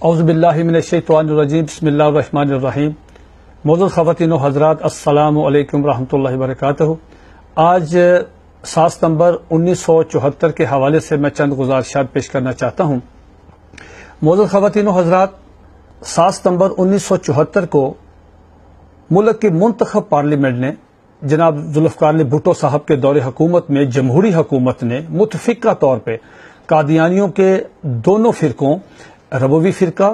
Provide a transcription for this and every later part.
اعوذ باللہ من الشیطان الرجیم بسم اللہ الرحمن الرحیم۔ معزز خواتین و حضرات، السلام علیکم ورحمۃ اللہ وبرکاتہ۔ آج 7 ستمبر 1974 کے حوالے سے میں چند گزارشات پیش کرنا چاہتا ہوں۔ معزز خواتین و حضرات، 7 ستمبر 1974 کو ملک کی منتخب پارلیمنٹ نے جناب ذوالفقار علی بھٹو صاحب کے دور حکومت میں جمہوری حکومت نے متفقہ طور پہ قادیانیوں کے دونوں فرقوں، ربوی فرقہ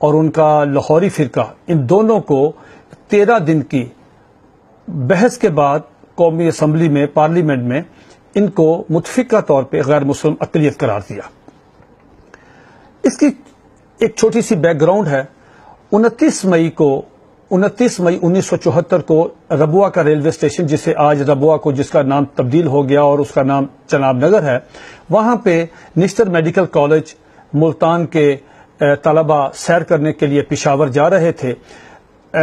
اور ان کا لاہوری فرقہ، ان دونوں کو 13 دن کی بحث کے بعد قومی اسمبلی میں، پارلیمنٹ میں ان کو متفقہ طور پہ غیر مسلم اقلیت قرار دیا۔ اس کی ایک چھوٹی سی بیک گراؤنڈ ہے۔ 29 مئی 1974 کو ربوا کا ریلوے اسٹیشن، جسے آج ربوا کو جس کا نام تبدیل ہو گیا اور اس کا نام چناب نگر ہے، وہاں پہ نشتر میڈیکل کالج ملتان کے طلبہ سیر کرنے کے لیے پشاور جا رہے تھے۔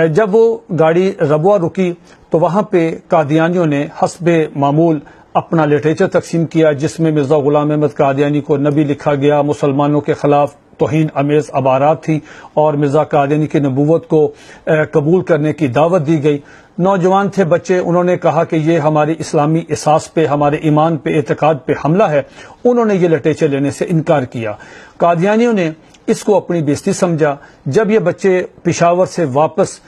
جب وہ گاڑی ربوا رکی تو وہاں پہ قادیانیوں نے حسب معمول اپنا لٹریچر تقسیم کیا، جس میں مرزا غلام احمد قادیانی کو نبی لکھا گیا، مسلمانوں کے خلاف توہین امیز عبارات تھی اور مرزا قادیانی کی نبوت کو قبول کرنے کی دعوت دی گئی۔ نوجوان تھے بچے، انہوں نے کہا کہ یہ ہماری اسلامی احساس پہ، ہمارے ایمان پہ، اعتقاد پہ حملہ ہے۔ انہوں نے یہ لٹریچر لینے سے انکار کیا۔ قادیانیوں نے اس کو اپنی بےزتی سمجھا۔ جب یہ بچے پشاور سے واپس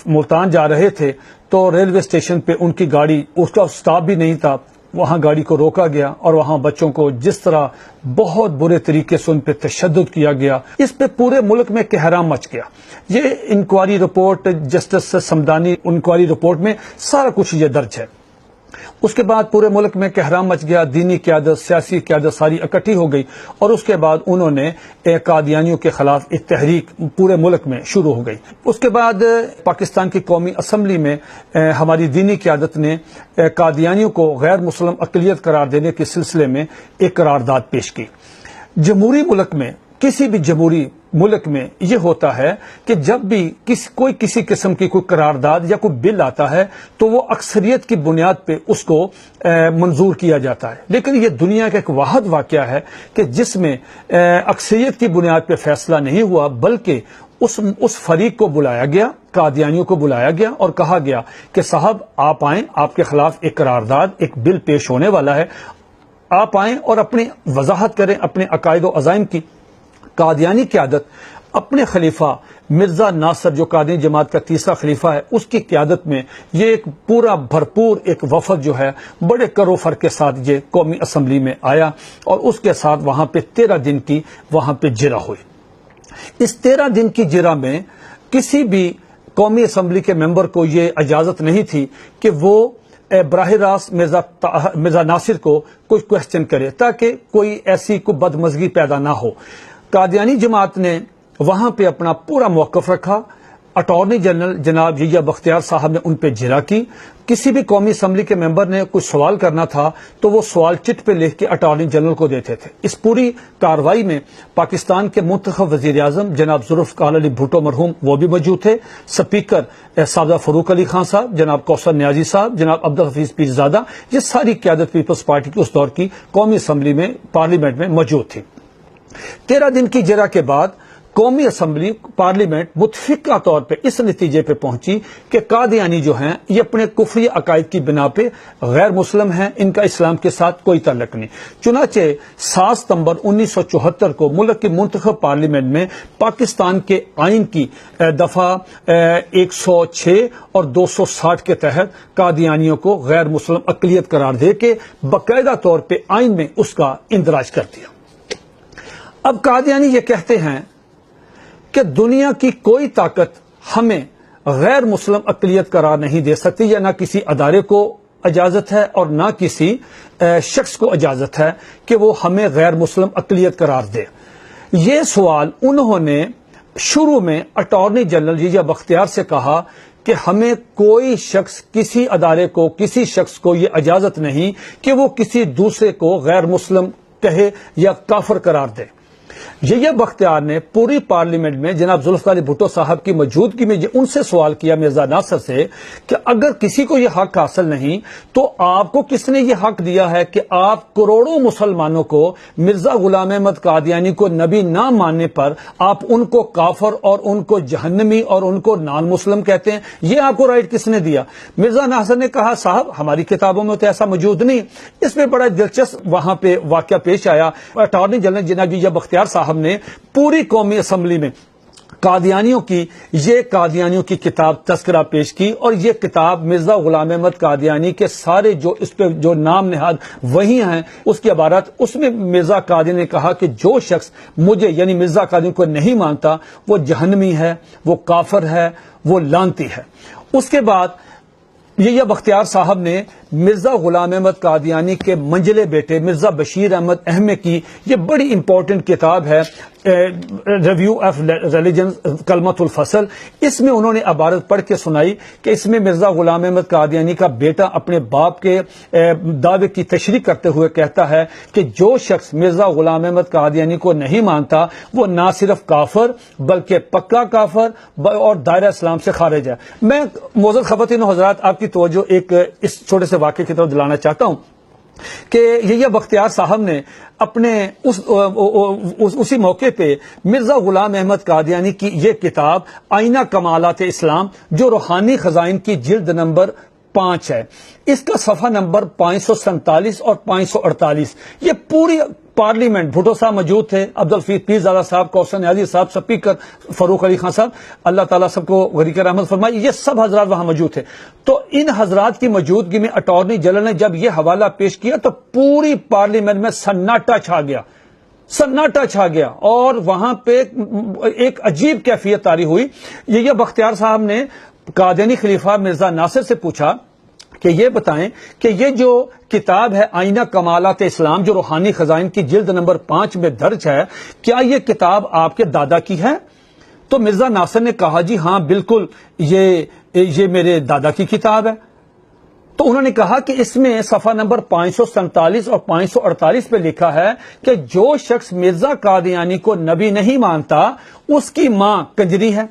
ملتان جا رہے تھے تو ریلوے اسٹیشن پہ ان کی گاڑی، اس کا سٹاپ بھی نہیں تھا، وہاں گاڑی کو روکا گیا اور وہاں بچوں کو جس طرح بہت برے طریقے سے ان پہ تشدد کیا گیا، اس پہ پورے ملک میں کہرام مچ گیا۔ یہ inquiry report, justice Samdani inquiry report میں سارا کچھ یہ درج ہے۔ اس کے بعد پورے ملک میں کہرام مچ گیا، دینی قیادت، سیاسی قیادت ساری اکٹھی ہو گئی اور اس کے بعد انہوں نے قادیانیوں کے خلاف ایک تحریک پورے ملک میں شروع ہو گئی۔ اس کے بعد پاکستان کی قومی اسمبلی میں ہماری دینی قیادت نے قادیانیوں کو غیر مسلم اقلیت قرار دینے کے سلسلے میں ایک قرارداد پیش کی۔ جمہوری ملک میں، کسی بھی جمہوری ملک میں یہ ہوتا ہے کہ جب بھی کوئی کسی قسم کی کوئی قرارداد یا کوئی بل آتا ہے تو وہ اکثریت کی بنیاد پہ اس کو منظور کیا جاتا ہے، لیکن یہ دنیا کا ایک واحد واقعہ ہے کہ جس میں اکثریت کی بنیاد پہ فیصلہ نہیں ہوا، بلکہ اس فریق کو بلایا گیا، قادیانیوں کو بلایا گیا اور کہا گیا کہ صاحب آپ آئیں، آپ کے خلاف ایک قرارداد، ایک بل پیش ہونے والا ہے، آپ آئیں اور اپنی وضاحت کریں اپنے عقائد و عزائم کی۔ قادیانی قیادت اپنے خلیفہ مرزا ناصر، جو قادیانی جماعت کا تیسرا خلیفہ ہے، اس کی قیادت میں یہ ایک پورا بھرپور ایک وفد جو ہے بڑے کرو فر کے ساتھ یہ قومی اسمبلی میں آیا اور اس کے ساتھ وہاں پہ 13 دن کی وہاں پہ جرا ہوئی۔ اس 13 دن کی جرا میں کسی بھی قومی اسمبلی کے ممبر کو یہ اجازت نہیں تھی کہ وہ براہ راست مرزا ناصر کو کوئی کوشچن کرے، تاکہ کوئی ایسی کوئی بدمزگی پیدا نہ ہو۔ قادیانی جماعت نے وہاں پہ اپنا پورا موقف رکھا۔ اٹارنی جنرل جناب یحییٰ بختیار صاحب نے ان پہ جرا کی۔ کسی بھی قومی اسمبلی کے ممبر نے کچھ سوال کرنا تھا تو وہ سوال چٹ پہ لکھ کے اٹارنی جنرل کو دیتے تھے۔ اس پوری کارروائی میں پاکستان کے منتخب وزیر اعظم جناب ذوالفقار علی بھٹو مرحوم وہ بھی موجود تھے، اسپیکر صاحبزادہ فاروق علی خان صاحب، جناب کوثر نیازی صاحب، جناب عبدالحفیظ پیرزادہ، یہ ساری قیادت پیپلز پارٹی کی اس دور کی قومی اسمبلی میں، پارلیمنٹ میں موجود تھی۔ 13 دن کی جرا کے بعد قومی اسمبلی، پارلیمنٹ متفقہ طور پہ اس نتیجے پہ پہنچی کہ قادیانی جو ہیں یہ اپنے کفری عقائد کی بنا پہ غیر مسلم ہیں، ان کا اسلام کے ساتھ کوئی تعلق نہیں۔ چنانچہ 7 ستمبر 1974 کو ملک کی منتخب پارلیمنٹ میں پاکستان کے آئین کی دفعہ 106 اور 260 کے تحت قادیانیوں کو غیر مسلم اقلیت قرار دے کے باقاعدہ طور پہ آئین میں اس کا اندراج کر دیا۔ اب قادیانی یہ کہتے ہیں کہ دنیا کی کوئی طاقت ہمیں غیر مسلم اقلیت قرار نہیں دے سکتی، یا نہ کسی ادارے کو اجازت ہے اور نہ کسی شخص کو اجازت ہے کہ وہ ہمیں غیر مسلم اقلیت قرار دے۔ یہ سوال انہوں نے شروع میں اٹارنی جنرل یحییٰ بختیار سے کہا کہ ہمیں کوئی شخص، کسی ادارے کو، کسی شخص کو یہ اجازت نہیں کہ وہ کسی دوسرے کو غیر مسلم کہے یا کافر قرار دے۔ یحییٰ بختیار نے پوری پارلیمنٹ میں جناب ذوالفقار علی بھٹو صاحب کی موجودگی میں ان سے سوال کیا مرزا ناصر سے کہ اگر کسی کو یہ حق حاصل نہیں تو آپ کو کس نے یہ حق دیا ہے کہ آپ کروڑوں مسلمانوں کو مرزا غلام احمد قادیانی کو نبی نہ ماننے پر آپ ان کو کافر اور ان کو جہنمی اور ان کو نان مسلم کہتے ہیں؟ یہ آپ کو رائٹ کس نے دیا؟ مرزا ناصر نے کہا صاحب ہماری کتابوں میں تو ایسا موجود نہیں۔ اس میں بڑا دلچسپ وہاں پہ واقعہ پیش آیا۔ اٹارنی جنرل جناب یحییٰ بختیار صاحب نے پوری قومی اسمبلی میں قادیانیوں کی کتاب تذکرہ پیش کی، اور یہ کتاب مرزا غلام احمد قادیانی کے سارے جو اس پہ جو نام نہاد وہی ہیں اس کی عبارت، اس میں مرزا قادیانی نے کہا کہ جو شخص مجھے یعنی مرزا قادیانی کو نہیں مانتا وہ جہنمی ہے، وہ کافر ہے، وہ لعنتی ہے۔ اس کے بعد یحییٰ بختیار صاحب نے مرزا غلام احمد قادیانی کے منجلے بیٹے مرزا بشیر احمد احمد کی یہ بڑی امپورٹنٹ کتاب ہے ریویو آف ریلیجن کلمۃ الفصل، اس میں انہوں نے عبارت پڑھ کے سنائی کہ اس میں مرزا غلام احمد قادیانی کا بیٹا اپنے باپ کے دعوے کی تشریح کرتے ہوئے کہتا ہے کہ جو شخص مرزا غلام احمد قادیانی کو نہیں مانتا وہ نہ صرف کافر بلکہ پکا کافر اور دائرہ اسلام سے خارج ہے۔ میں معزز خواتین و حضرات آپ کی توجہ ایک اس چھوٹے سے واقعے کی طرف دلانا چاہتا ہوں کہ یحییٰ بختیار صاحب نے اپنے اسی موقع پہ مرزا غلام احمد قادیانی کی یہ کتاب آئینہ کمالات اسلام جو روحانی خزائن کی جلد نمبر 5 ہے، اس کا صفحہ نمبر 547 اور 548، یہ پوری پارلیمنٹ، بھٹو صاحب موجود تھے، عبدالحفیظ پیرزادہ صاحب، کوثر نیازی صاحب، سپیکر فاروق علی خان صاحب، اللہ تعالیٰ سب کو غریق رحمت فرمائے، یہ سب حضرات وہاں موجود تھے۔ تو ان حضرات کی موجودگی میں اٹارنی جنرل نے جب یہ حوالہ پیش کیا تو پوری پارلیمنٹ میں سناٹا چھا گیا اور وہاں پہ ایک عجیب کیفیت طاری ہوئی۔ یحییٰ بختیار صاحب نے قادیانی خلیفہ مرزا ناصر سے پوچھا کہ یہ بتائیں کہ یہ جو کتاب ہے آئینہ کمالات اسلام جو روحانی خزائن کی جلد نمبر 5 میں درج ہے، کیا یہ کتاب آپ کے دادا کی ہے؟ تو مرزا ناصر نے کہا جی ہاں بالکل یہ میرے دادا کی کتاب ہے۔ تو انہوں نے کہا کہ اس میں صفحہ نمبر 547 اور 548 پہ لکھا ہے کہ جو شخص مرزا قادیانی کو نبی نہیں مانتا اس کی ماں کنجری ہے۔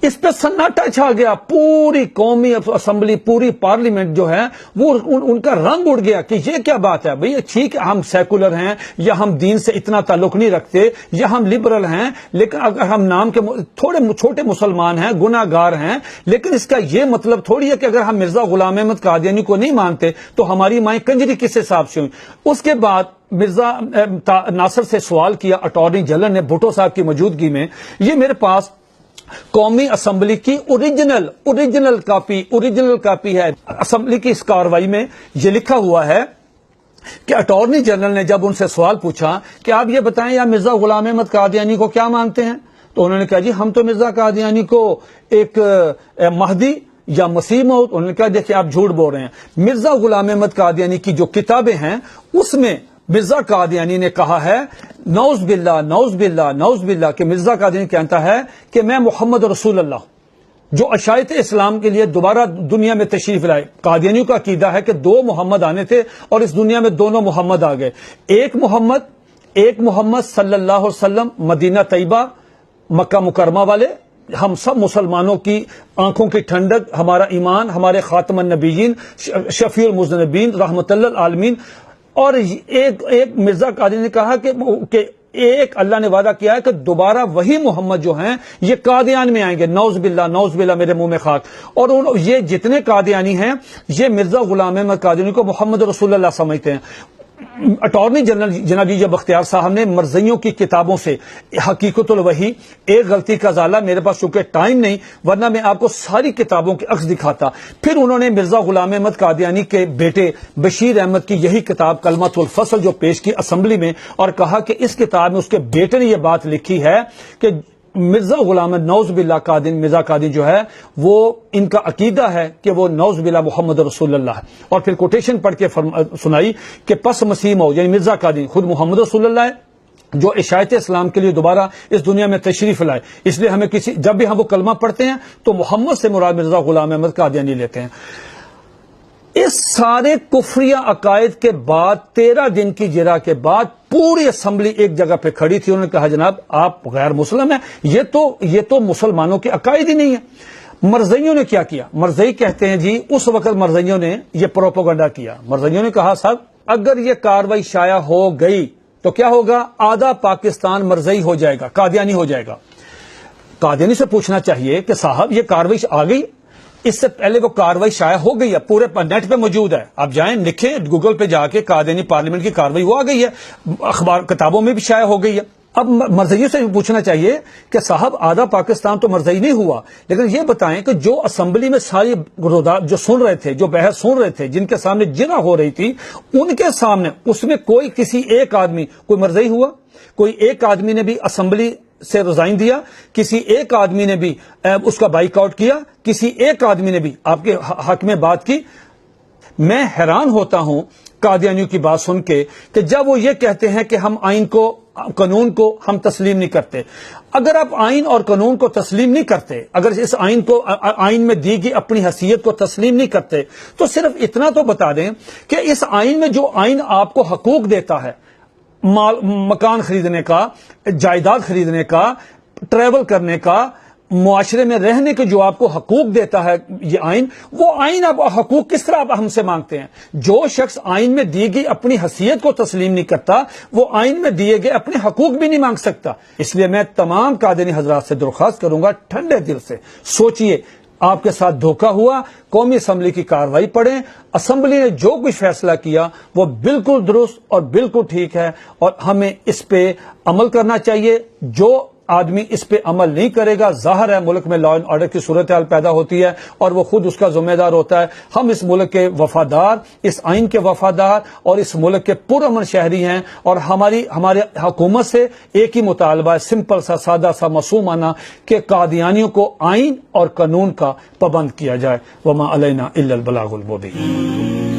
اس پہ سناٹا چھا گیا، پوری قومی اسمبلی، پوری پارلیمنٹ جو ہے وہ ان کا رنگ اڑ گیا کہ یہ کیا بات ہے بھئی، ٹھیک ہے ہم سیکولر ہیں یا ہم دین سے اتنا تعلق نہیں رکھتے یا ہم لبرل ہیں، لیکن اگر ہم نام کے تھوڑے چھوٹے مسلمان ہیں، گناہ گار ہیں، لیکن اس کا یہ مطلب تھوڑی ہے کہ اگر ہم مرزا غلام احمد قادیانی کو نہیں مانتے تو ہماری مائیں کنجری کس حساب سے ہوئی۔ اس کے بعد مرزا ناصر سے سوال کیا اٹارنی جنرل نے بھٹو صاحب کی موجودگی میں، یہ میرے پاس قومی اسمبلی کی اوریجنل کاپی ہے۔ اسمبلی کی اس کارروائی میں یہ لکھا ہوا ہے کہ اٹارنی جنرل نے جب ان سے سوال پوچھا کہ آپ یہ بتائیں یا مرزا غلام احمد قادیانی کو کیا مانتے ہیں، تو انہوں نے کہا جی ہم تو مرزا قادیانی کو ایک مہدی یا مسیح موعود، انہوں نے کہا دیکھیں آپ جھوٹ بول رہے ہیں۔ مرزا غلام احمد قادیانی کی جو کتابیں ہیں اس میں مرزا قادیانی نے کہا ہے نعوذ باللہ کہ مرزا قادیانی کہتا ہے کہ میں محمد رسول اللہ جو اشاعت اسلام کے لیے دوبارہ دنیا میں تشریف لائے۔ قادیانیوں کا عقیدہ ہے کہ 2 محمد آنے تھے اور اس دنیا میں دونوں محمد آ گئے، ایک محمد صلی اللہ علیہ وسلم مدینہ طیبہ مکہ مکرمہ والے، ہم سب مسلمانوں کی آنکھوں کی ٹھنڈک، ہمارا ایمان، ہمارے خاتم النبیین شفیع المذنبین رحمت للعالمین، اور ایک مرزا قادیانی نے کہا کہ ایک اللہ نے وعدہ کیا ہے کہ دوبارہ وہی محمد جو ہیں یہ قادیان میں آئیں گے، نعوذ باللہ میرے منہ میں خاک۔ اور یہ جتنے قادیانی ہیں یہ مرزا غلام احمد قادیانی کو محمد رسول اللہ سمجھتے ہیں۔ اٹارنی جنرل جناب یحییٰ بختیار صاحب نے مرضیوں کی کتابوں سے حقیقت الوحی ایک غلطی کا ازالہ، میرے پاس چونکہ ٹائم نہیں ورنہ میں آپ کو ساری کتابوں کے عکس دکھاتا۔ پھر انہوں نے مرزا غلام احمد قادیانی کے بیٹے بشیر احمد کی یہی کتاب کلمۃ الفصل جو پیش کی اسمبلی میں، اور کہا کہ اس کتاب میں اس کے بیٹے نے یہ بات لکھی ہے کہ مرزا غلام نعوذ باللہ مرزا قادیانی جو ہے وہ ان کا عقیدہ ہے کہ وہ نعوذ باللہ محمد رسول اللہ ہے، اور پھر کوٹیشن پڑھ کے سنائی کہ پس مسیح موعود یعنی مرزا قادیانی خود محمد رسول اللہ ہے جو اشاعت اسلام کے لیے دوبارہ اس دنیا میں تشریف لائے، اس لیے ہمیں جب بھی ہم وہ کلمہ پڑھتے ہیں تو محمد سے مراد مرزا غلام احمد قادیانی لیتے ہیں۔ اس سارے کفریہ عقائد کے بعد 13 دن کی جرا کے بعد پوری اسمبلی ایک جگہ پہ کھڑی تھی. انہوں نے کہا جناب آپ غیر مسلم ہیں, یہ تو مسلمانوں کے عقائد ہی نہیں ہے. مرزائیوں نے کیا کیا؟ مرزائی کہتے ہیں جی اس وقت مرزائیوں نے یہ پروپیگنڈا کیا. مرزائیوں نے کہا صاحب اگر یہ کاروائی شائع ہو گئی تو کیا ہوگا؟ آدھا پاکستان مرزائی ہو جائے گا, قادیانی ہو جائے گا. قادیانی سے پوچھنا چاہیے کہ صاحب یہ کاروائی آ گئی, اس سے پہلے وہ کاروائی شائع ہو گئی ہے, پورے نیٹ پہ موجود ہے, آپ جائیں لکھیں گوگل پہ جا کے قادیانی پارلیمنٹ کی کاروائی وہ آ گئی ہے, اخبار کتابوں میں بھی شائع ہو گئی ہے. اب مرزائیوں سے بھی پوچھنا چاہیے کہ صاحب آدھا پاکستان تو مرزائی نہیں ہوا, لیکن یہ بتائیں کہ جو اسمبلی میں ساری جو سن رہے تھے, جو بحث سن رہے تھے, جن کے سامنے جرح ہو رہی تھی, ان کے سامنے اس میں کوئی کسی ایک آدمی کوئی مرزائی ہوا؟ کوئی ایک آدمی نے بھی اسمبلی سے ریزائن دیا؟ کسی ایک آدمی نے بھی اس کا بائیک آؤٹ کیا؟ کسی ایک آدمی نے بھی آپ کے حق میں بات کی؟ میں حیران ہوتا ہوں قادیانیوں کی بات سن کے کہ جب وہ یہ کہتے ہیں کہ ہم آئین کو, قانون کو ہم تسلیم نہیں کرتے. اگر آپ آئین اور قانون کو تسلیم نہیں کرتے, اگر اس آئین میں دی گئی اپنی حیثیت کو تسلیم نہیں کرتے, تو صرف اتنا تو بتا دیں کہ اس آئین میں جو آئین آپ کو حقوق دیتا ہے, مکان خریدنے کا, جائیداد خریدنے کا, ٹریول کرنے کا, معاشرے میں رہنے کے جو آپ کو حقوق دیتا ہے یہ آئین, وہ آئین آپ حقوق کس طرح آپ ہم سے مانگتے ہیں؟ جو شخص آئین میں دی گئی اپنی حیثیت کو تسلیم نہیں کرتا, وہ آئین میں دیے گئے اپنے حقوق بھی نہیں مانگ سکتا. اس لیے میں تمام قادیانی حضرات سے درخواست کروں گا, ٹھنڈے دل سے سوچئے, آپ کے ساتھ دھوکہ ہوا, قومی اسمبلی کی کاروائی پڑھیں, اسمبلی نے جو کچھ فیصلہ کیا وہ بالکل درست اور بالکل ٹھیک ہے, اور ہمیں اس پہ عمل کرنا چاہیے. جو آدمی اس پہ عمل نہیں کرے گا, ظاہر ہے ملک میں لا اینڈ آرڈر کی صورتحال پیدا ہوتی ہے اور وہ خود اس کا ذمہ دار ہوتا ہے. ہم اس ملک کے وفادار, اس آئین کے وفادار اور اس ملک کے پرامن شہری ہیں, اور ہمارے حکومت سے ایک ہی مطالبہ ہے, سمپل سا, سادہ سا, معصومانہ, کہ قادیانیوں کو آئین اور قانون کا پابند کیا جائے. وما علینا الا البلاغ المبین.